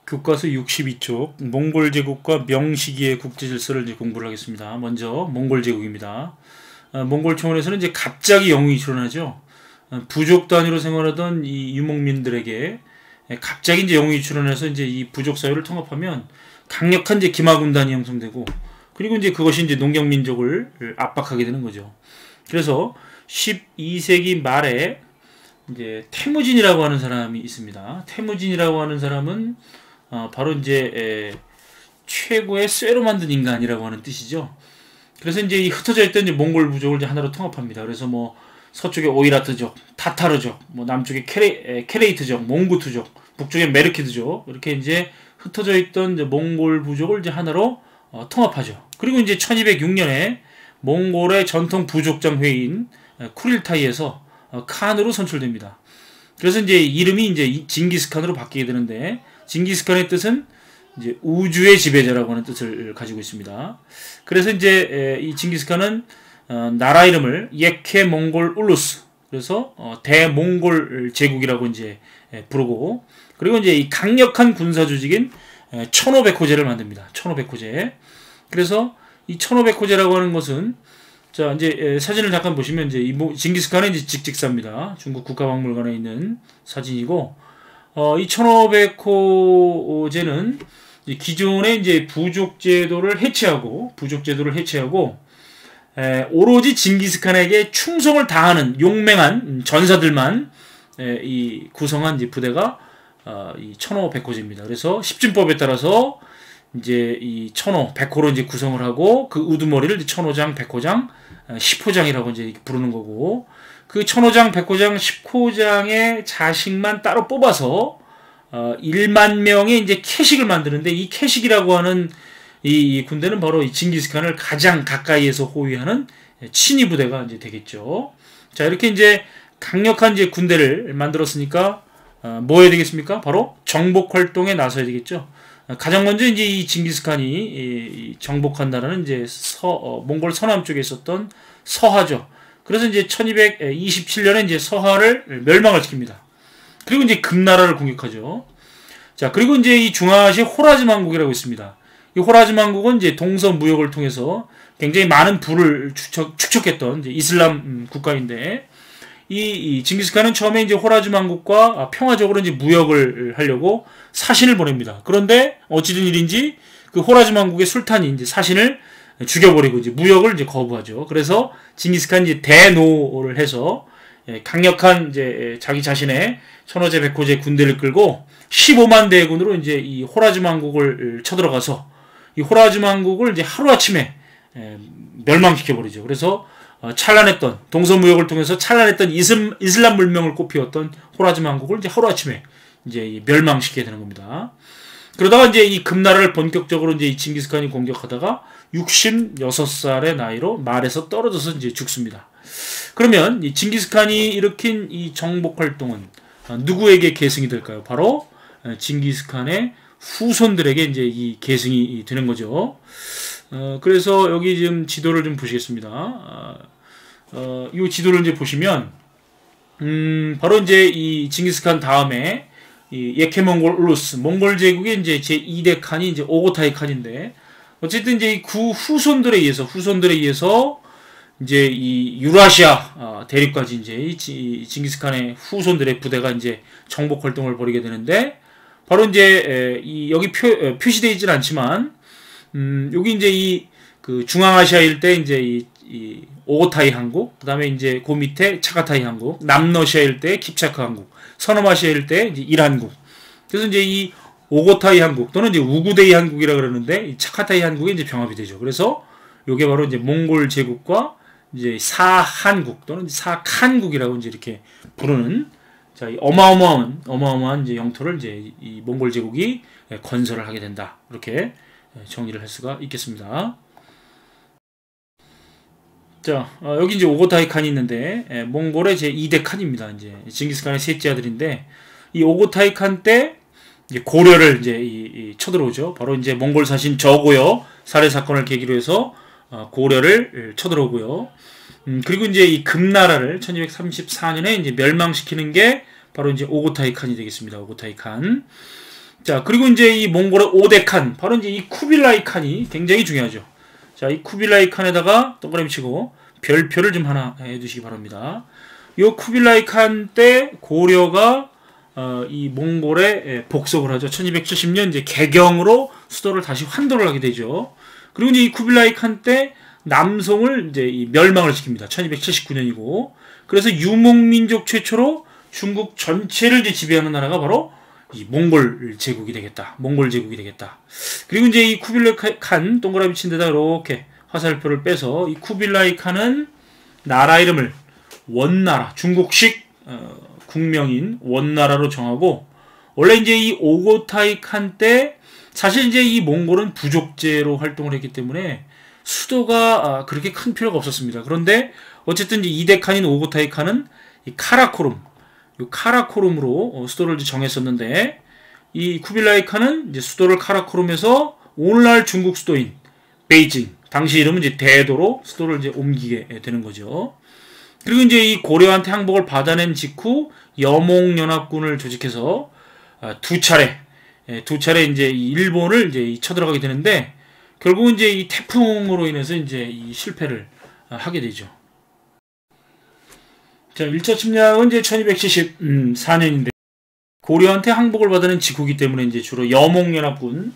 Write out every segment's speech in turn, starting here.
교과서 62쪽 몽골 제국과 명시기의 국제 질서를 이제 공부를 하겠습니다. 먼저 몽골 제국입니다. 몽골 초원에서는 이제 갑자기 영웅이 출현하죠. 부족 단위로 생활하던 이 유목민들에게 갑자기 이제 영웅이 출현해서 이제 이 부족 사회를 통합하면 강력한 이제 기마 군단이 형성되고, 그리고 이제 그것이 이제 농경 민족을 압박하게 되는 거죠. 그래서 12세기 말에 이제 태무진이라고 하는 사람이 있습니다. 태무진이라고 하는 사람은 바로 이제 최고의 쇠로 만든 인간이라고 하는 뜻이죠. 그래서 이제 이 흩어져 있던 이제 몽골 부족을 이제 하나로 통합합니다. 그래서 뭐 서쪽에 오이라트족, 타타르족, 뭐 남쪽에 케레이트족, 몽구투족, 북쪽에 메르키드족, 이렇게 이제 흩어져 있던 이제 몽골 부족을 이제 하나로 통합하죠. 그리고 이제 1206년에 몽골의 전통 부족장 회의인 쿠릴타이에서 칸으로 선출됩니다. 그래서 이제 이름이 이제 징기스칸으로 바뀌게 되는데, 징기스칸의 뜻은 이제 우주의 지배자라고 하는 뜻을 가지고 있습니다. 그래서 이제 이 징기스칸은 나라 이름을 예케 몽골 울루스, 그래서 대몽골 제국이라고 이제 부르고, 그리고 이제 이 강력한 군사 조직인 1500호제를 만듭니다. 1500호제. 그래서 이 1500호제라고 하는 것은, 자, 이제 사진을 잠깐 보시면 이제 이 징기스칸의 이제 직직사입니다. 중국 국가박물관에 있는 사진이고, 이 1500호제는 기존의 이제 부족제도를 해체하고 오로지 징기스칸에게 충성을 다하는 용맹한 전사들만 이 구성한 이제 부대가 이 1500호제입니다. 그래서 십진법에 따라서 이제 이 1,100호로 이제 구성을 하고, 그 우두머리를 1,000호장, 100호장, 10호장이라고 이제 부르는 거고, 그 1,000호장, 100호장, 10호장의 자식만 따로 뽑아서 1만 명의 이제 캐식을 만드는데, 이 캐식이라고 하는 이 군대는 바로 이 징기스칸을 가장 가까이에서 호위하는 친위 부대가 이제 되겠죠. 자, 이렇게 이제 강력한 이제 군대를 만들었으니까 뭐 해야 되겠습니까? 바로 정복 활동에 나서야 되겠죠. 가장 먼저 이제 이 징기스칸이 정복한 나라는 이제 몽골 서남 쪽에 있었던 서하죠. 그래서 이제 1227년에 이제 서하를 멸망을 시킵니다. 그리고 이제 금나라를 공격하죠. 자, 그리고 이제 이 중앙아시아 호라즈만국이라고 있습니다. 이 호라즈만국은 이제 동서 무역을 통해서 굉장히 많은 부를 축적했던 이제 이슬람 국가인데, 이 징기스칸은 처음에 이제 호라즈만국과 평화적으로 이제 무역을 하려고 사신을 보냅니다. 그런데 어찌된 일인지 그 호라즈만국의 술탄이 이제 사신을 죽여버리고 이제 무역을 이제 거부하죠. 그래서 징기스칸이 이제 대노를 해서 강력한 이제 자기 자신의 천호제 백호제 군대를 끌고 15만 대군으로 이제 이 호라즈만국을 쳐들어가서 이 호라즈만국을 이제 하루아침에 멸망시켜버리죠. 그래서 찬란했던 동서무역을 통해서 찬란했던 이슬람 문명을 꽃피웠던 호라즈만국을 이제 하루아침에 이제 멸망시키게 되는 겁니다. 그러다가 이제 이 금나라를 본격적으로 이제 이 징기스칸이 공격하다가 66살의 나이로 말에서 떨어져서 이제 죽습니다. 그러면 이 징기스칸이 일으킨 이 정복 활동은 누구에게 계승이 될까요? 바로 징기스칸의 후손들에게 이제 이 계승이 되는 거죠. 그래서 여기 지금 지도를 좀 보시겠습니다. 이 지도를 이제 보시면, 바로 이제 이 징기스칸 다음에 이 예케몽골 울루스, 몽골 제국의 이제 제2대 칸이 이제 오고타이 칸인데, 어쨌든 이제 그 후손들에 의해서 이제 이 유라시아 대륙까지 이제 이 징기스칸의 후손들의 부대가 이제 정복 활동을 벌이게 되는데, 바로 이제 여기 표시되어 있지는 않지만, 여기 이제 이 그 중앙아시아 일대 이제 이 오고타이 항국, 그다음에 이제 그 밑에 차가타이 항국, 남러시아 일대 킵차크 항국, 서남아시아 일대 이제 이란국. 그래서 이제 이 오고타이 항국 또는 이제 우구데이 항국이라 그러는데, 이 차카타이 항국이 이제 병합이 되죠. 그래서 요게 바로 이제 몽골 제국과 이제 사한국 또는 사칸국이라고 이제 이렇게 부르는, 자, 이 어마어마한 이제 영토를 이제 이 몽골 제국이 건설을 하게 된다. 이렇게 정리를 할 수가 있겠습니다. 자, 여기 이제 오고타이 칸이 있는데, 몽골의 제 2대 칸입니다. 이제 징기스칸의 셋째 아들인데, 이 오고타이 칸 때 이제 고려를 이제 쳐들어오죠. 바로 이제 몽골 사신 저고요 살해 사건을 계기로 해서 고려를 쳐들어오고요. 그리고 이제 이 금나라를 1234년에 이제 멸망시키는 게 바로 이제 오고타이 칸이 되겠습니다. 오고타이 칸. 자, 그리고 이제 이 몽골의 5대 칸, 바로 이제 이 쿠빌라이 칸이 굉장히 중요하죠. 자, 이 쿠빌라이 칸에다가 동그라미 치고 별표를 좀 하나 해두시기 바랍니다. 이 쿠빌라이 칸 때 고려가 이 몽골에 복속을 하죠. 1270년 이제 개경으로 수도를 다시 환도를 하게 되죠. 그리고 이제 이 쿠빌라이 칸 때 남송을 이제 멸망을 시킵니다. 1279년이고. 그래서 유목민족 최초로 중국 전체를 이제 지배하는 나라가 바로 이 몽골 제국이 되겠다. 몽골 제국이 되겠다. 그리고 이제 이 쿠빌라이 칸 동그라미 친 데다 이렇게 화살표를 빼서 이 쿠빌라이 칸은 나라 이름을 원나라, 중국식 국명인 원나라로 정하고, 원래 이제 이 오고타이 칸 때 사실 이제 이 몽골은 부족제로 활동을 했기 때문에 수도가 그렇게 큰 필요가 없었습니다. 그런데 어쨌든 이제 2대 칸인 오고타이 칸은 이 카라코룸, 이 카라코룸으로 수도를 정했었는데, 이 쿠빌라이 칸은 이제 수도를 카라코룸에서 오늘날 중국 수도인 베이징, 당시 이름은 이제 대도로 수도를 이제 옮기게 되는 거죠. 그리고 이제 이 고려한테 항복을 받아낸 직후 여몽연합군을 조직해서 두 차례 이제 일본을 이제 쳐들어가게 되는데, 결국은 이제 이 태풍으로 인해서 이제 이 실패를 하게 되죠. 자, 1차 침략은 이제 1274년인데 고려한테 항복을 받아낸 직후이기 때문에 이제 주로 여몽연합군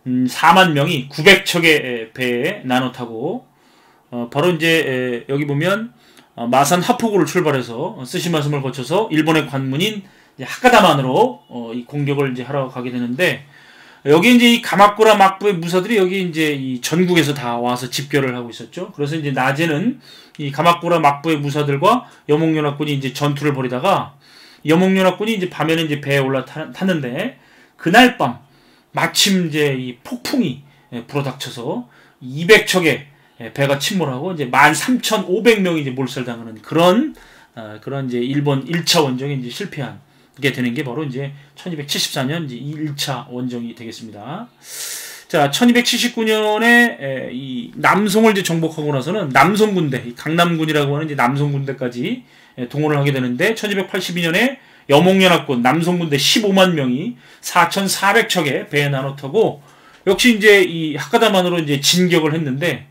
4만 명이 900척의 배에 나눠 타고 바로 이제 여기 보면 마산 하포구를 출발해서 쓰시마섬을 거쳐서 일본의 관문인 하카다만으로 이 공격을 이제 하러 가게 되는데, 여기 이제 이 가마쿠라 막부의 무사들이 여기 이제 이 전국에서 다 와서 집결을 하고 있었죠. 그래서 이제 낮에는 이 가마쿠라 막부의 무사들과 여몽연합군이 이제 전투를 벌이다가, 여몽연합군이 이제 밤에는 이제 배에 올라탔는데, 그날 밤 마침 이제 이 폭풍이 불어닥쳐서 200척의 배가 침몰하고 이제 13,500명이 이제 몰살당하는 그런 이제 일본 1차 원정에 이제 실패한 게 되는 게 바로 이제 1274년 이제 1차 원정이 되겠습니다. 자, 1279년에 이 남송을 이제 정복하고 나서는 남송군대, 강남군이라고 하는 이제 남송군대까지 동원을 하게 되는데, 1282년에 여몽연합군 남송군대 15만 명이 4,400척의 배에 나눠 타고 역시 이제 이 하카다만으로 이제 진격을 했는데,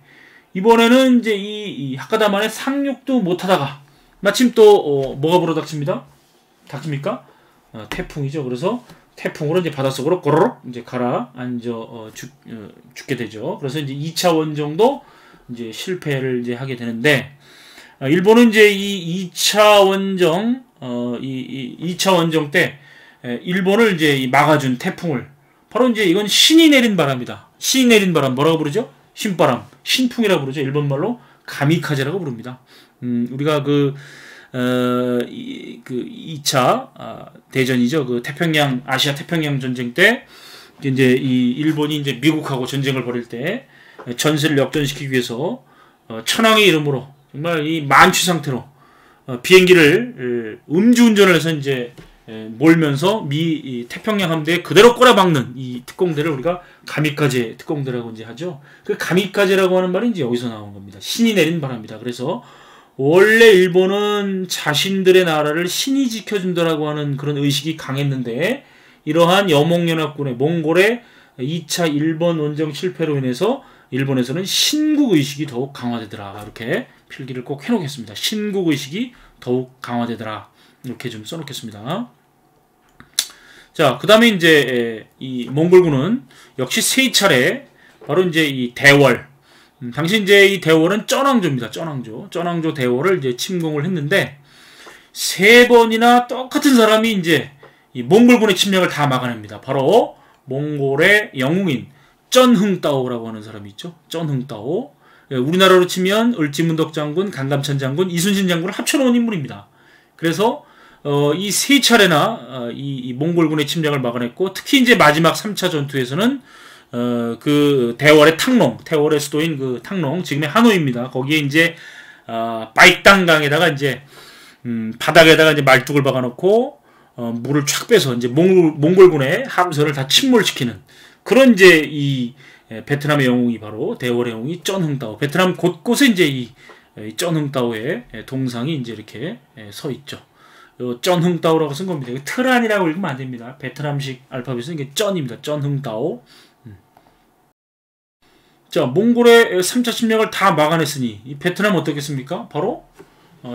이번에는 이제 이 하카다만에 상륙도 못하다가 마침 또 뭐가 불어닥칩니다. 닥칩니까? 태풍이죠. 그래서 태풍으로 이제 바닷속으로 꼬르륵 이제 가라앉아 죽게 되죠. 그래서 이제 2차 원정도 이제 실패를 이제 하게 되는데, 일본은 이제 이 2차 원정 이 2차 원정 때 일본을 이제 막아준 태풍을, 바로 이제 이건 신이 내린 바람이다. 신이 내린 바람 뭐라고 부르죠? 신바람, 신풍이라고 부르죠. 일본 말로 가미카제라고 부릅니다. 우리가 그 2차 대전이죠. 그 태평양, 아시아 태평양 전쟁 때 이제 이 일본이 이제 미국하고 전쟁을 벌일 때 전세를 역전시키기 위해서 천황의 이름으로 정말 이 만취 상태로 비행기를 음주운전을 해서 이제 몰면서 태평양 함대에 그대로 꼬라박는 이 특공대를 우리가 가미카제 특공대라고 이제 하죠. 그 가미카제라고 하는 말이 이제 여기서 나온 겁니다. 신이 내린 바람이다. 그래서 원래 일본은 자신들의 나라를 신이 지켜준다라고 하는 그런 의식이 강했는데, 이러한 여몽연합군의 몽골의 2차 일본 원정 실패로 인해서 일본에서는 신국 의식이 더욱 강화되더라. 이렇게 필기를 꼭 해놓겠습니다. 신국 의식이 더욱 강화되더라. 이렇게 좀 써놓겠습니다. 자, 그 다음에 이제 이 몽골군은 역시 세 차례 바로 이제 이 대월, 당시 이제 이 대월은 쩐왕조입니다. 쩐왕조 대월을 이제 침공을 했는데, 세 번이나 똑같은 사람이 이제 이 몽골군의 침략을 다 막아냅니다. 바로 몽골의 영웅인 쩐흥따오라고 하는 사람이 있죠. 쩐흥따오. 우리나라로 치면 을지문덕 장군, 강감찬 장군, 이순신 장군을 합쳐놓은 인물입니다. 그래서 이 세 차례나 이 몽골군의 침략을 막아냈고, 특히 이제 마지막 3차 전투에서는 그 대월의 탕롱, 대월의 수도인 그 탕롱, 지금의 하노이입니다. 거기에 이제 바익당강에다가 이제 바닥에다가 이제 말뚝을 박아놓고 물을 촥 빼서 이제 몽골군의 함선을 다 침몰시키는 그런 이제 이 베트남의 영웅이 바로 대월의 영웅이 쩐흥따오. 베트남 곳곳에 이제 이 쩐흥따오의 동상이 이제 이렇게 서 있죠. 쩐흥따오라고 쓴 겁니다. 트란이라고 읽으면 안 됩니다. 베트남식 알파벳은 이게 쩐입니다. 쩐흥따오. 자, 몽골의 3차 침략을 다 막아냈으니 이 베트남 어떻겠습니까? 바로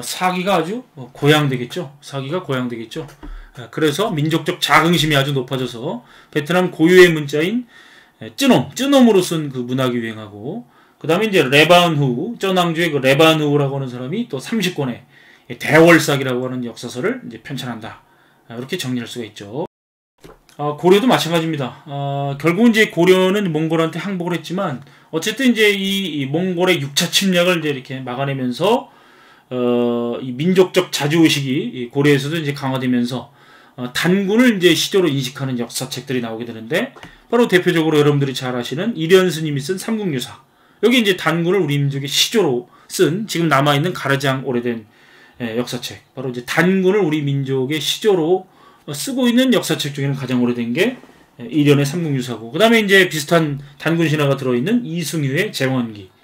사기가 아주 고양되겠죠. 사기가 고양되겠죠. 그래서 민족적 자긍심이 아주 높아져서 베트남 고유의 문자인 쯔놈으로 쓴 그 문학이 유행하고, 그 다음에 이제 레바은후, 쩌낭주의 그 레바은후라고 하는 사람이 또 30권의 대월사기라고 하는 역사서를 이제 편찬한다. 이렇게 정리할 수가 있죠. 고려도 마찬가지입니다. 결국은 이제 고려는 몽골한테 항복을 했지만, 어쨌든 이제 이 몽골의 6차 침략을 이제 이렇게 막아내면서, 이 민족적 자주의식이 고려에서도 이제 강화되면서, 단군을 이제 시조로 인식하는 역사책들이 나오게 되는데, 바로 대표적으로 여러분들이 잘 아시는 이련 스님이 쓴 삼국유사. 여기 이제 단군을 우리 민족의 시조로 쓴 지금 남아있는 가르장 오래된 역사책. 바로 이제 단군을 우리 민족의 시조로 쓰고 있는 역사책 중에는 가장 오래된 게 이련의 삼국유사고, 그 다음에 이제 비슷한 단군 신화가 들어있는 이승유의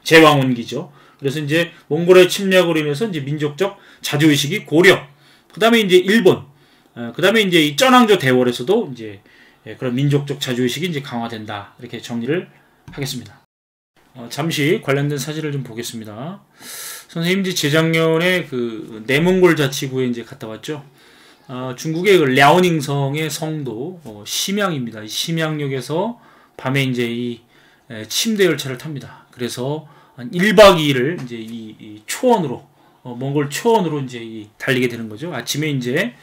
제왕원기죠. 그래서 이제 몽골의 침략으로 인해서 이제 민족적 자주의식이 고려, 그 다음에 이제 일본, 그 다음에 이제 이 쩌낭조 대월에서도 이제 그런 민족적 자주의식이 이제 강화된다. 이렇게 정리를 하겠습니다. 잠시 관련된 사진을 좀 보겠습니다. 선생님 이제 재작년에 그 내몽골 자치구에 이제 갔다 왔죠. 중국의 그 랴오닝성의 성도 심양입니다. 심양역에서 밤에 이제 이 침대 열차를 탑니다. 그래서 한 1박 2일을 이제 이 초원으로 몽골 초원으로 이제 달리게 되는 거죠. 아침에 이제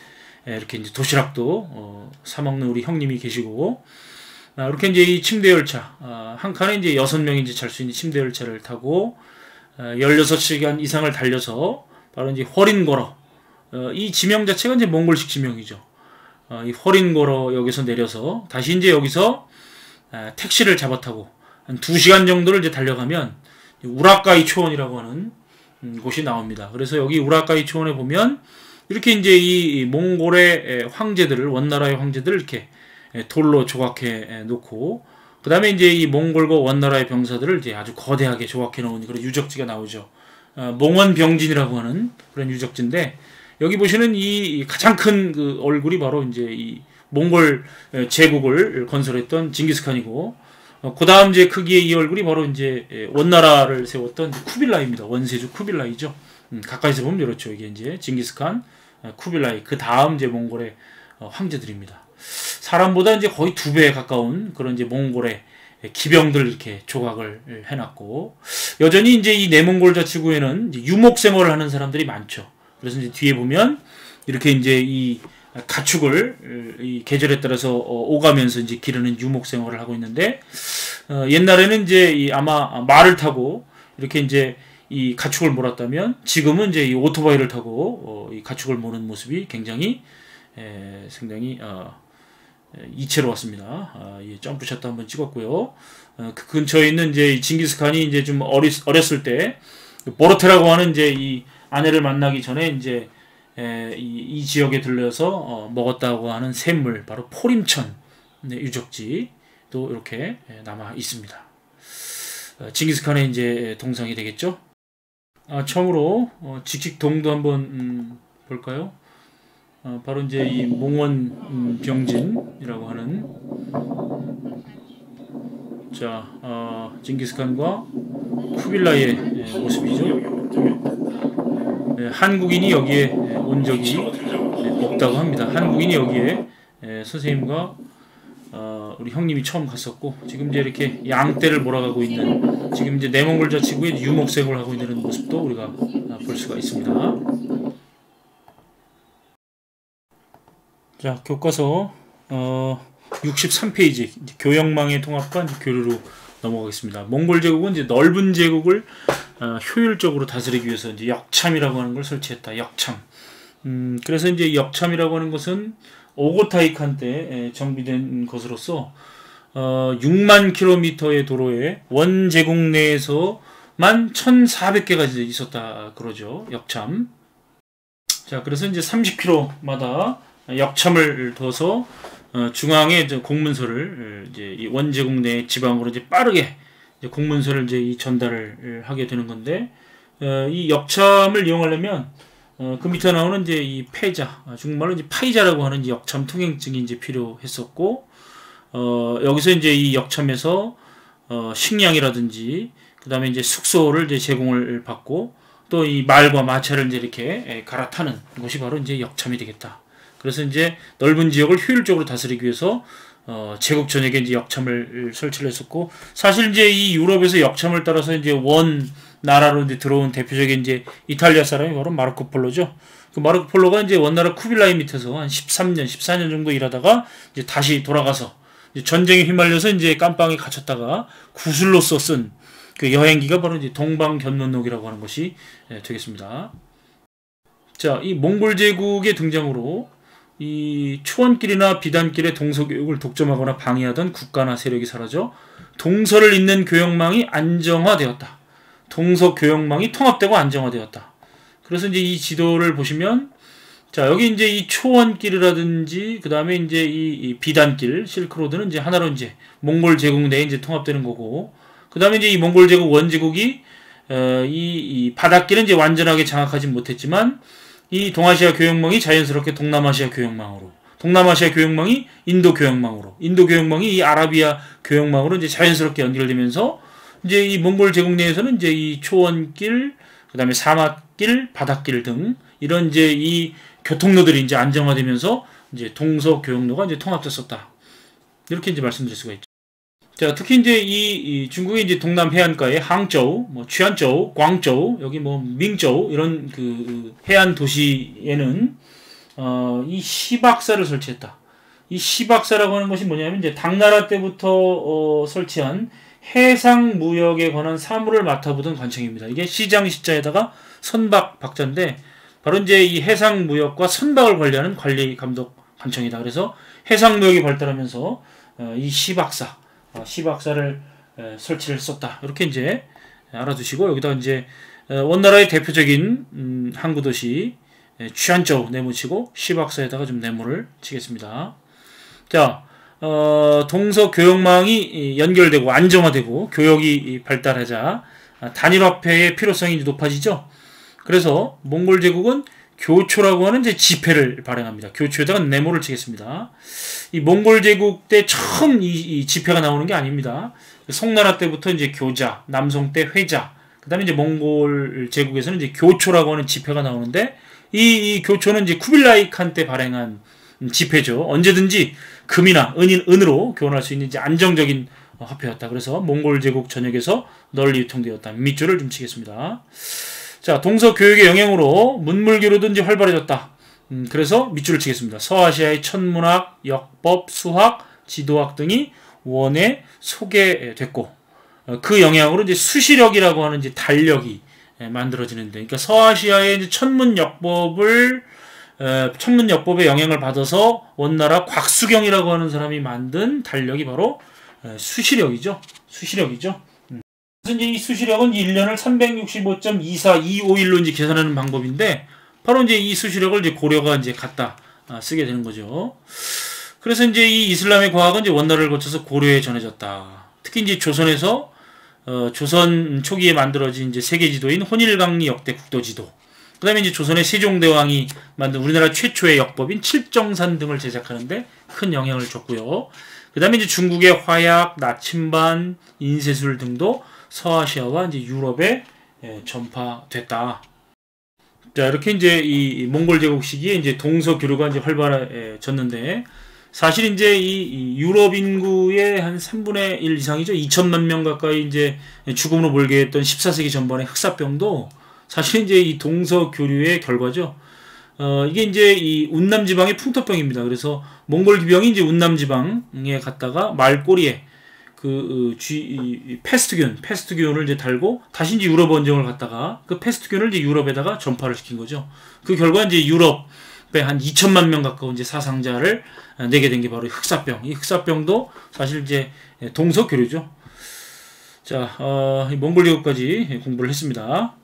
이렇게 이제 도시락도 사 먹는 우리 형님이 계시고, 이렇게 이제 이 침대 열차 한 칸에 이제 6명이 이제 잘 수 있는 침대 열차를 타고 16시간 이상을 달려서 바로 이제 허린거러, 이 지명 자체가 이제 몽골식 지명이죠. 이 허린거러 역에서 내려서 다시 이제 여기서 택시를 잡아 타고 한 2시간 정도를 이제 달려가면 우라카이 초원이라고 하는 곳이 나옵니다. 그래서 여기 우라카이 초원에 보면 이렇게 이제 이 몽골의 황제들을, 원나라의 황제들을 이렇게 돌로 조각해 놓고, 그 다음에 이제 이 몽골과 원나라의 병사들을 이제 아주 거대하게 조각해 놓은 그런 유적지가 나오죠. 몽원병진이라고 하는 그런 유적지인데, 여기 보시는 이 가장 큰 그 얼굴이 바로 이제 이 몽골 제국을 건설했던 징기스칸이고, 그 다음 이제 크기의 이 얼굴이 바로 이제 원나라를 세웠던 쿠빌라이입니다. 원세주 쿠빌라이죠. 가까이서 보면 이렇죠. 이게 이제 징기스칸, 쿠빌라이, 그 다음 이제 몽골의 황제들입니다. 사람보다 이제 거의 2배에 가까운 그런 이제 몽골의 기병들 이렇게 조각을 해놨고, 여전히 이제 이 내몽골 자치구에는 이제 유목 생활을 하는 사람들이 많죠. 그래서 이제 뒤에 보면 이렇게 이제 이 가축을 이 계절에 따라서 오가면서 이제 기르는 유목 생활을 하고 있는데, 옛날에는 이제 아마 말을 타고 이렇게 이제 이 가축을 몰았다면, 지금은 이제 이 오토바이를 타고 이 가축을 모는 모습이 굉장히 상당히 이채로웠습니다. 예, 점프샷도 한번 찍었고요. 그 근처에 있는 이제 징기스칸이 이제 좀 어렸을 때 보르테라고 하는 이제 이 아내를 만나기 전에 이제 이 지역에 들려서 먹었다고 하는 샘물, 바로 포림천 유적지도 이렇게 남아 있습니다. 징기스칸의 이제 동상이 되겠죠. 처음으로 직직동도 한번 볼까요? 바로 이제 이 몽원 병진이라고 하는, 자, 징기스칸과 쿠빌라이의 모습이죠. 한국인이 여기에 온 적이 없다고 합니다. 한국인이 여기에 선생님과 우리 형님이 처음 갔었고, 지금 이제 이렇게 양떼를 몰아가고 있는, 지금 이제 내몽골 자치구에 유목생을 하고 있는 모습도 우리가 볼 수가 있습니다. 자, 교과서 63페이지 교역망의 통합과 교류로 넘어가겠습니다. 몽골 제국은 이제 넓은 제국을 효율적으로 다스리기 위해서 이제 역참이라고 하는 걸 설치했다. 역참. 그래서 이제 역참이라고 하는 것은 오고타이 칸 때 정비된 것으로서 6만 킬로미터의 도로에 원 제국 내에서만 1,400개가 이제 있었다 그러죠. 역참. 자, 그래서 이제 30km마다 역참을 둬서 중앙에 이제 공문서를 이제 이 원제국 내 지방으로 이제 빠르게 이제 공문서를 이제 이 전달을 하게 되는 건데, 이 역참을 이용하려면 그 밑에 나오는 이제 이 패자, 중국말로 이제 파이자라고 하는 역참 통행증이 이제 필요했었고, 여기서 이제 이 역참에서 식량이라든지, 그 다음에 이제 숙소를 이제 제공을 받고, 또 이 말과 마차를 이제 이렇게 갈아타는 것이 바로 이제 역참이 되겠다. 그래서 이제 넓은 지역을 효율적으로 다스리기 위해서 제국 전역에 이제 역참을 설치를 했었고, 사실 이제 이 유럽에서 역참을 따라서 이제 원 나라로 이제 들어온 대표적인 이제 이탈리아 사람이 바로 마르코 폴로죠. 그 마르코 폴로가 이제 원나라 쿠빌라이 밑에서 한 13년, 14년 정도 일하다가 이제 다시 돌아가서 이제 전쟁에 휘말려서 이제 깜빵에 갇혔다가 구슬로써 쓴 그 여행기가 바로 이제 동방견론록이라고 하는 것이 되겠습니다. 자, 이 몽골 제국의 등장으로 이 초원길이나 비단길의 동서교육을 독점하거나 방해하던 국가나 세력이 사라져 동서를 잇는 교역망이 안정화되었다. 동서교역망이 통합되고 안정화되었다. 그래서 이제 이 지도를 보시면, 자, 여기 이제 이 초원길이라든지, 그 다음에 이제 이 비단길, 실크로드는 이제 하나로 이제 몽골 제국 내에 이제 통합되는 거고, 그 다음에 이제 이 몽골 제국 원제국이, 이 바닷길은 이제 완전하게 장악하지 못했지만, 이 동아시아 교역망이 자연스럽게 동남아시아 교역망으로, 동남아시아 교역망이 인도 교역망으로, 인도 교역망이 이 아라비아 교역망으로 이제 자연스럽게 연결되면서, 이제 이 몽골 제국 내에서는 이제 이 초원길, 그 다음에 사막길, 바닷길 등 이런 이제 이 교통로들이 이제 안정화되면서 이제 동서 교역로가 이제 통합됐었다. 이렇게 이제 말씀드릴 수가 있죠. 자, 특히 이제 이 중국의 이제 동남 해안가에 항저우, 뭐 취안저우, 광저우, 여기 뭐 밍저우 이런 그 해안 도시에는 이 시박사를 설치했다. 이 시박사라고 하는 것이 뭐냐면 이제 당나라 때부터 설치한 해상 무역에 관한 사무를 맡아보던 관청입니다. 이게 시장 시자에다가 선박 박자인데 바로 이제 이 해상 무역과 선박을 관리하는 관리 감독 관청이다. 그래서 해상 무역이 발달하면서 이 시박사를 설치를 했었다. 이렇게 이제 알아두시고, 여기다 이제 원나라의 대표적인 항구 도시 취안저우 네모치고 시박사에다가 좀 네모를 치겠습니다. 자, 동서 교역망이 연결되고 안정화되고 교역이 발달하자 단일화폐의 필요성이 높아지죠. 그래서 몽골 제국은 교초라고 하는 이제 지폐를 발행합니다. 교초에다가 네모를 치겠습니다. 이 몽골 제국 때 처음 이 지폐가 나오는 게 아닙니다. 송나라 때부터 이제 교자, 남송 때 회자, 그 다음에 이제 몽골 제국에서는 이제 교초라고 하는 지폐가 나오는데, 이 교초는 이제 쿠빌라이 칸 때 발행한 지폐죠. 언제든지 금이나 은으로 교환할 수 있는 이제 안정적인 화폐였다. 그래서 몽골 제국 전역에서 널리 유통되었다. 밑줄을 좀 치겠습니다. 자, 동서 교육의 영향으로 문물교류도 이제 활발해졌다. 그래서 밑줄을 치겠습니다. 서아시아의 천문학, 역법, 수학, 지도학 등이 원에 소개됐고, 그 영향으로 이제 수시력이라고 하는 이제 달력이 만들어지는데, 그러니까 서아시아의 이제 천문역법의 영향을 받아서 원나라 곽수경이라고 하는 사람이 만든 달력이 바로 수시력이죠. 그래서 이제 이 수시력은 1년을 365.24251로 이제 계산하는 방법인데, 바로 이제 이 수시력을 이제 고려가 이제 갖다 쓰게 되는 거죠. 그래서 이제 이 이슬람의 과학은 이제 원나라를 거쳐서 고려에 전해졌다. 특히 이제 조선에서 조선 초기에 만들어진 이제 세계 지도인 혼일강리 역대 국도 지도, 그 다음에 이제 조선의 세종대왕이 만든 우리나라 최초의 역법인 칠정산 등을 제작하는데 큰 영향을 줬고요. 그 다음에 이제 중국의 화약, 나침반, 인쇄술 등도 서아시아와 이제 유럽에 전파됐다. 자, 이렇게 이제 이 몽골 제국 시기에 이제 동서 교류가 이제 활발해졌는데, 사실 이제 이 유럽 인구의 한 3분의 1 이상이죠. 2천만 명 가까이 이제 죽음으로 몰게 했던 14세기 전반의 흑사병도 사실 이제 이 동서 교류의 결과죠. 이게 이제 이 운남 지방의 풍토병입니다. 그래서 몽골 기병이 이제 운남 지방에 갔다가 말꼬리에 패스트균을 이제 달고 다시 이제 유럽 원정을 갔다가 그 패스트균을 이제 유럽에다가 전파를 시킨 거죠. 그 결과 이제 유럽에 한 2천만 명 가까운 이제 사상자를 내게 된 게 바로 흑사병. 이 흑사병도 사실 이제 동서 교류죠. 자, 몽골 제국까지 공부를 했습니다.